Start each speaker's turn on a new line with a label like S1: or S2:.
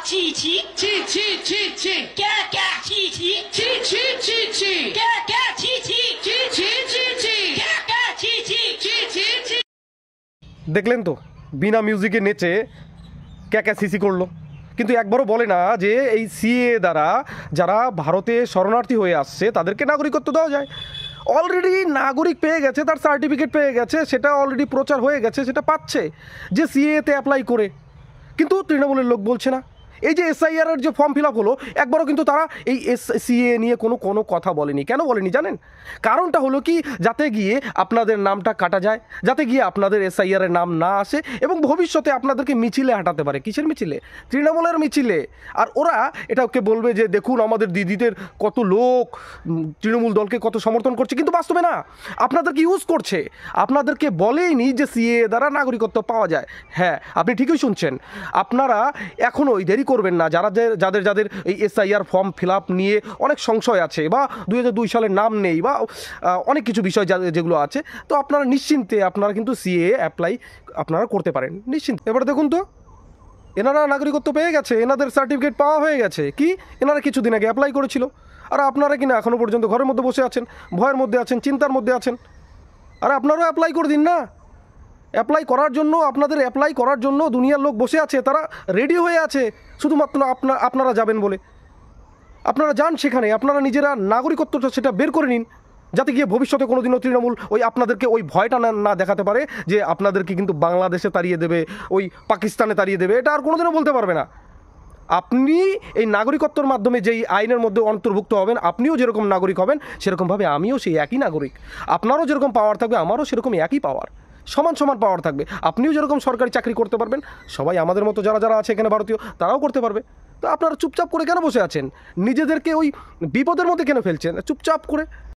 S1: ছি ছি ছি ছি ছি ছি ক্যা ক্যা ছি ছি ছি ছি ছি ছি ক্যা ক্যা ছি ছি ছি ছি ছি ছি ক্যা ক্যা ছি ছি ছি ছি ছি।
S2: দেখলেন তো বিনা মিউজিকে নেচে ক্যাকা সিসি করলো, কিন্তু একবারও বলে না যে এই সিএ দ্বারা যারা ভারতে শরণার্থী হয়ে আসছে তাদেরকে নাগরিকত্ব দেওয়া যায়। অলরেডি নাগরিক পেয়ে গেছে, তার সার্টিফিকেট পেয়ে গেছে, সেটা অলরেডি প্রচার হয়ে গেছে, সেটা পাচ্ছে যে সিএতে অ্যাপ্লাই করে। কিন্তু তৃণমূলের লোক বলছে না। এই যে এসআইআরের যে ফর্ম ফিল আপ হলো, একবারও কিন্তু তারা এই সিএ নিয়ে কোনো কথা বলেনি। কেন বলেনি জানেন? কারণটা হলো কি, যাতে গিয়ে আপনাদের নামটা কাটা যায়, যাতে গিয়ে আপনাদের এসআইআরের নাম না আসে এবং ভবিষ্যতে আপনাদেরকে মিছিলে হাঁটাতে পারে। কিসের মিছিলে? তৃণমূলের মিছিলে। আর ওরা এটাকে বলবে যে দেখুন আমাদের দিদিদের কত লোক তৃণমূল দলকে কত সমর্থন করছে, কিন্তু বাস্তবে না, আপনাদেরকে ইউজ করছে। আপনাদেরকে বলেইনি যে সিএ দ্বারা নাগরিকত্ব পাওয়া যায়। হ্যাঁ, আপনি ঠিকই শুনছেন। আপনারা এখনও দেরি করবেন না। যাদের যাদের এই এসআইআর ফর্ম ফিল আপ নিয়ে অনেক সংশয় আছে, বা 2002 সালের নাম নেই, বা অনেক কিছু বিষয় যেগুলো আছে, তো আপনারা নিশ্চিন্তে আপনারা কিন্তু সিএ অ্যাপ্লাই আপনারা করতে পারেন নিশ্চিন্তে। এবার দেখুন তো, এনারা নাগরিকত্ব পেয়ে গেছে, এনাদের সার্টিফিকেট পাওয়া হয়ে গেছে। কি, এনারা কিছুদিন আগে অ্যাপ্লাই করেছিল। আর আপনারা কিনা এখনও পর্যন্ত ঘরের মধ্যে বসে আছেন, ভয়ের মধ্যে আছেন, চিন্তার মধ্যে আছেন। আর আপনারাও অ্যাপ্লাই করে দিন না। অ্যাপ্লাই করার জন্য, আপনাদের অ্যাপ্লাই করার জন্য দুনিয়ার লোক বসে আছে, তারা রেডি হয়ে আছে, শুধুমাত্র আপনারা যাবেন বলে। আপনারা যান সেখানে, আপনারা নিজেরা নাগরিকত্বটা সেটা বের করে নিন, যাতে গিয়ে ভবিষ্যতে কোনোদিনও তৃণমূল আপনাদেরকে ওই ভয়টা না দেখাতে পারে যে আপনাদেরকে কিন্তু বাংলাদেশে তাড়িয়ে দেবে, ওই পাকিস্তানে তাড়িয়ে দেবে। এটা আর কোনোদিনও বলতে পারবে না। আপনি এই নাগরিকত্বর মাধ্যমে যেই আইনের মধ্যে অন্তর্ভুক্ত হবেন, আপনিও যেরকম নাগরিক হবেন, সেরকমভাবে আমিও সেই একই নাগরিক। আপনারও যেরকম পাওয়ার থাকবে, আমারও সেরকম একই পাওয়ার, সমান সমান পাওয়ার থাকবে। আপনিও যেরকম সরকারি চাকরি করতে পারবেন, সবাই আমাদের মতো যারা আছে এখানে ভারতীয়, তারাও করতে পারবে। তো আপনারা চুপচাপ করে কেন বসে আছেন? নিজেদেরকে ওই বিপদের মধ্যে কেন ফেলছেন? চুপচাপ করে